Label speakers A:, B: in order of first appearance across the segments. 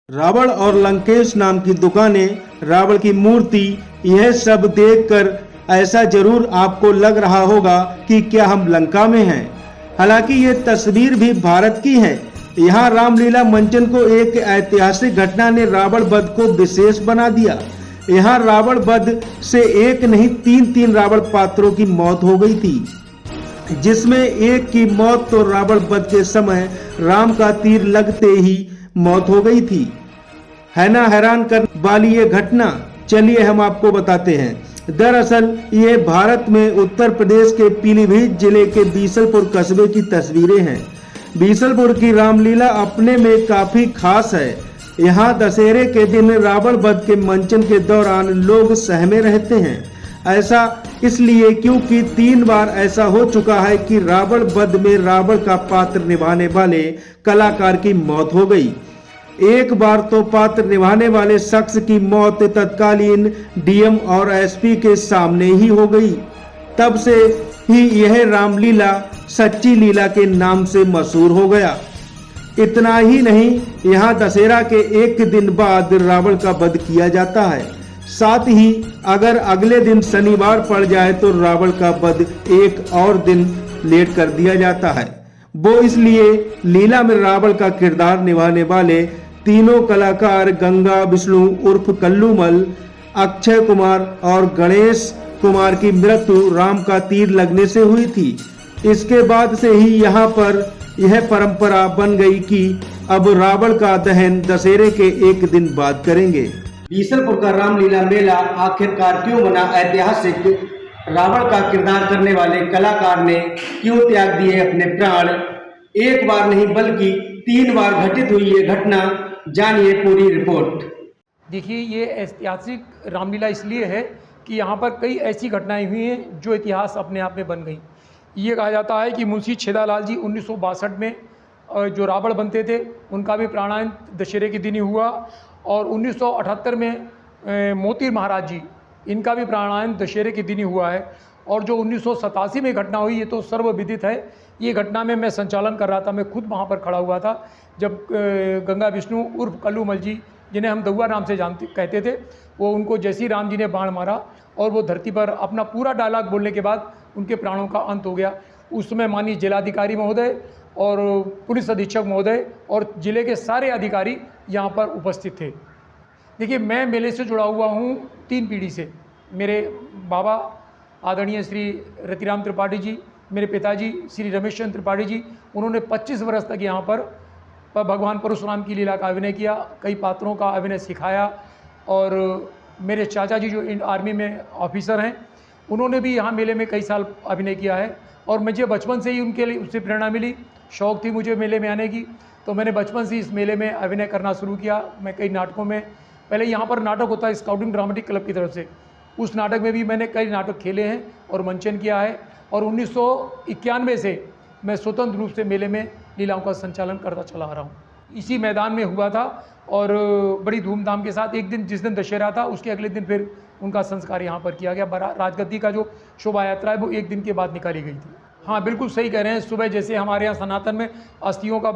A: रावण और लंकेश नाम की दुकानें, रावण की मूर्ति, यह सब देखकर ऐसा जरूर आपको लग रहा होगा कि क्या हम लंका में हैं। हालांकि ये तस्वीर भी भारत की है। यहाँ रामलीला मंचन को एक ऐतिहासिक घटना ने रावण वध को विशेष बना दिया। यहाँ रावण वध से एक नहीं तीन रावण पात्रों की मौत हो गई थी, जिसमें एक की मौत तो रावण वध के समय राम का तीर लगते ही मौत हो गई थी। है ना हैरान करने वाली ये घटना। चलिए हम आपको बताते हैं। दरअसल ये भारत में उत्तर प्रदेश के पीलीभीत जिले के बीसलपुर कस्बे की तस्वीरें हैं। बीसलपुर की रामलीला अपने में काफी खास है। यहाँ दशहरे के दिन रावण वध के मंचन के दौरान लोग सहमे रहते हैं। ऐसा इसलिए क्योंकि 3 बार ऐसा हो चुका है कि रावण वध में रावण का पात्र निभाने वाले कलाकार की मौत हो गई। एक बार तो पात्र निभाने वाले शख्स की मौत तत्कालीन डीएम और एसपी के सामने ही हो गई। तब से ही यह रामलीला सच्ची लीला के नाम से मशहूर हो गया। इतना ही नहीं, यहाँ दशहरा के एक दिन बाद रावण का वध किया जाता है। साथ ही अगर अगले दिन शनिवार पड़ जाए तो रावण का वध एक और दिन लेट कर दिया जाता है। वो इसलिए लीला में रावण का किरदार निभाने वाले तीनों कलाकार गंगा विष्णु उर्फ कल्लूमल, अक्षय कुमार और गणेश कुमार की मृत्यु राम का तीर लगने से हुई थी। इसके बाद से ही यहाँ पर यह परंपरा बन गई कि अब रावण का दहन दशहरे के एक दिन बाद करेंगे। बीसलपुर का रामलीला मेला आखिरकार क्यों बना ऐतिहासिक? रावण का किरदार करने वाले कलाकार ने क्यों त्याग दिए अपने प्राण? एक बार नहीं बल्कि 3 बार घटित हुई ये घटना, जानिए पूरी रिपोर्ट।
B: देखिए, ये ऐतिहासिक रामलीला इसलिए है कि यहाँ पर कई ऐसी घटनाएं हुई हैं जो इतिहास अपने आप में बन गई। ये कहा जाता है कि मुंशी छेदालाल जी 1962 में जो रावण बनते थे उनका भी प्राणायन दशहरे के दिन ही हुआ, और 1978 में मोती महाराज जी, इनका भी प्राणायन दशहरे के दिन ही हुआ है। और जो 1987 में घटना हुई, ये तो सर्वविदित है। ये घटना में मैं संचालन कर रहा था, मैं खुद वहाँ पर खड़ा हुआ था जब गंगा विष्णु उर्फ कल्लूमल जी, जिन्हें हम दउआ नाम से कहते थे, वो उनको जैसी राम जी ने बाण मारा और वो धरती पर अपना पूरा डायलॉग बोलने के बाद उनके प्राणों का अंत हो गया। उस समय माननीय जिलाधिकारी महोदय और पुलिस अधीक्षक महोदय और ज़िले के सारे अधिकारी यहाँ पर उपस्थित थे। देखिए, मैं मेले से जुड़ा हुआ हूँ 3 पीढ़ी से। मेरे बाबा आदरणीय श्री रतिराम त्रिपाठी जी, मेरे पिताजी श्री रमेश चंद्र त्रिपाठी जी, उन्होंने 25 वर्ष तक यहाँ पर भगवान परशुराम की लीला का अभिनय किया, कई पात्रों का अभिनय सिखाया। और मेरे चाचा जी जो आर्मी में ऑफिसर हैं, उन्होंने भी यहाँ मेले में कई साल अभिनय किया है। और मुझे बचपन से ही उनके लिए उससे प्रेरणा मिली, शौक़ थी मुझे मेले में आने की, तो मैंने बचपन से इस मेले में अभिनय करना शुरू किया। मैं कई नाटकों में, पहले यहाँ पर नाटक होता है स्काउटिंग ड्रामेटिक क्लब की तरफ से, उस नाटक में भी मैंने कई नाटक खेले हैं और मंचन किया है। और 1991 से मैं स्वतंत्र रूप से मेले में लीलाओं का संचालन करता चला आ रहा हूँ। इसी मैदान में हुआ था और बड़ी धूमधाम के साथ एक दिन, जिस दिन दशहरा था उसके अगले दिन फिर उनका संस्कार यहाँ पर किया गया। राजगद्दी का जो शोभा यात्रा है वो एक दिन के बाद निकाली गई थी। हाँ, बिल्कुल सही कह रहे हैं। सुबह जैसे हमारे यहाँ सनातन में अस्थियों का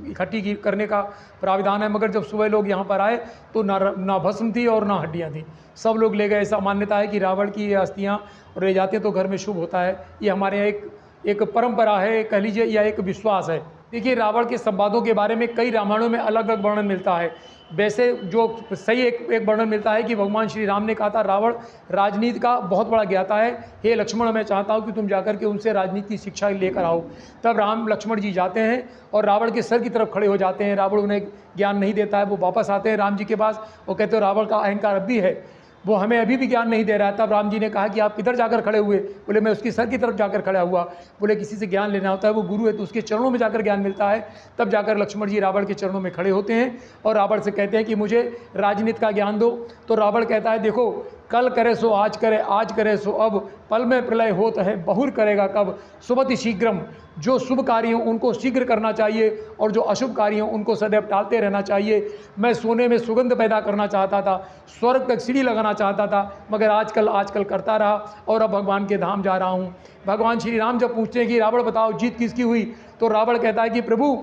B: इकट्ठी करने का प्राविधान है, मगर जब सुबह लोग यहाँ पर आए तो ना भस्म थी और ना हड्डियाँ थी, सब लोग ले गए। ऐसा मान्यता है कि रावण की ये अस्थियाँ ले जाते हैं तो घर में शुभ होता है। ये हमारे यहाँ एक परंपरा है, कह लीजिए, या एक विश्वास है। देखिए, रावण के संवादों के बारे में कई रामायणों में अलग अलग वर्णन मिलता है। वैसे जो सही एक वर्णन मिलता है कि भगवान श्री राम ने कहा था, रावण राजनीति का बहुत बड़ा ज्ञाता है, हे लक्ष्मण, मैं चाहता हूँ कि तुम जाकर के उनसे राजनीति की शिक्षा लेकर आओ। तब राम लक्ष्मण जी जाते हैं और रावण के सर की तरफ खड़े हो जाते हैं। रावण उन्हें ज्ञान नहीं देता है। वो वापस आते हैं राम जी के पास और कहते हैं, रावण का अहंकार अब भी है, वो हमें अभी भी ज्ञान नहीं दे रहा है। तब राम जी ने कहा कि आप किधर जाकर खड़े हुए? बोले, मैं उसकी सर की तरफ जाकर खड़ा हुआ। बोले, किसी से ज्ञान लेना होता है, वो गुरु है तो उसके चरणों में जाकर ज्ञान मिलता है। तब जाकर लक्ष्मण जी रावण के चरणों में खड़े होते हैं और रावण से कहते हैं कि मुझे राजनीति का ज्ञान दो। तो रावण कहता है, देखो, कल करे सो आज करे, आज करे सो अब, पल में प्रलय होत है, बहुर करेगा कब। सुमति शीघ्रम, जो शुभ कार्य हों उनको शीघ्र करना चाहिए और जो अशुभ कार्य हों उनको सदैव टालते रहना चाहिए। मैं सोने में सुगंध पैदा करना चाहता था, स्वर्ग तक सीढ़ी लगाना चाहता था, मगर आजकल करता रहा और अब भगवान के धाम जा रहा हूँ। भगवान श्री राम जब पूछते हैं कि रावण बताओ जीत किसकी हुई, तो रावण कहता है कि प्रभु,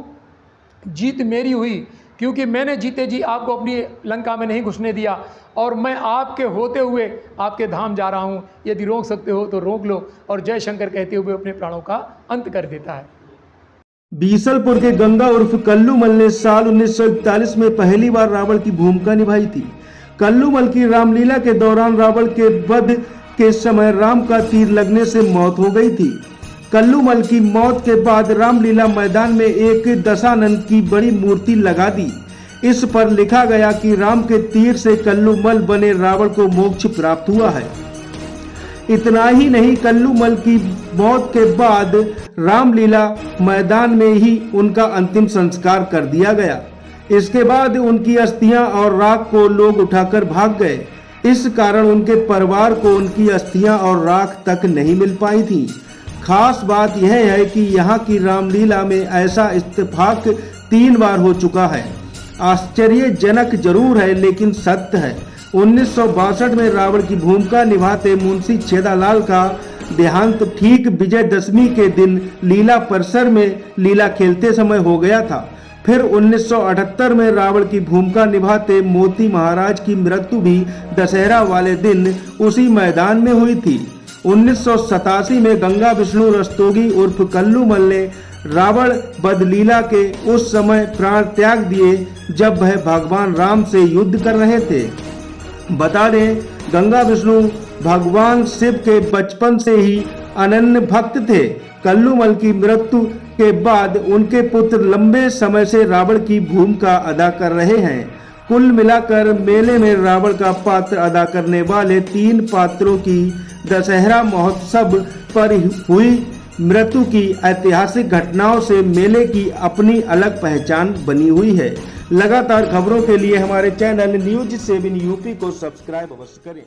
B: जीत मेरी हुई, क्योंकि मैंने जीते जी आपको अपनी लंका में नहीं घुसने दिया और मैं आपके होते हुए आपके धाम जा रहा हूँ, यदि रोक सकते हो तो रोक लो। और जय शंकर कहते हुए अपने प्राणों का अंत कर देता है।
A: बीसलपुर के गंगा उर्फ कल्लूमल ने साल 1941 में पहली बार रावण की भूमिका निभाई थी। कल्लूमल की रामलीला के दौरान रावण के वध के समय राम का तीर लगने से मौत हो गई थी। कल्लूमल की मौत के बाद रामलीला मैदान में एक दशानन की बड़ी मूर्ति लगा दी। इस पर लिखा गया कि राम के तीर से कल्लूमल बने रावण को मोक्ष प्राप्त हुआ है। इतना ही नहीं, कल्लूमल की मौत के बाद रामलीला मैदान में ही उनका अंतिम संस्कार कर दिया गया। इसके बाद उनकी अस्थियां और राख को लोग उठाकर भाग गए। इस कारण उनके परिवार को उनकी अस्थियां और राख तक नहीं मिल पाई थी। खास बात यह है कि यहाँ की रामलीला में ऐसा इत्तेफाक 3 बार हो चुका है। आश्चर्यजनक जरूर है लेकिन सत्य है। 1962 में रावण की भूमिका निभाते मुंशी छेदालाल का देहांत ठीक विजयदशमी के दिन लीला परिसर में लीला खेलते समय हो गया था। फिर 1978 में रावण की भूमिका निभाते मोती महाराज की मृत्यु भी दशहरा वाले दिन उसी मैदान में हुई थी। 1987 में गंगा विष्णु रस्तोगी उर्फ कल्लूमल ने रावण वध लीला के उस समय प्राण त्याग दिए जब वह भगवान राम से युद्ध कर रहे थे। बता दें, गंगा विष्णु भगवान शिव के बचपन से ही अनन्य भक्त थे। कल्लूमल की मृत्यु के बाद उनके पुत्र लंबे समय से रावण की भूमिका अदा कर रहे हैं। कुल मिलाकर मेले में रावण का पात्र अदा करने वाले 3 पात्रों की दशहरा महोत्सव पर हुई मृत्यु की ऐतिहासिक घटनाओं से मेले की अपनी अलग पहचान बनी हुई है। लगातार खबरों के लिए हमारे चैनल न्यूज 7 यूपी को सब्सक्राइब अवश्य करें।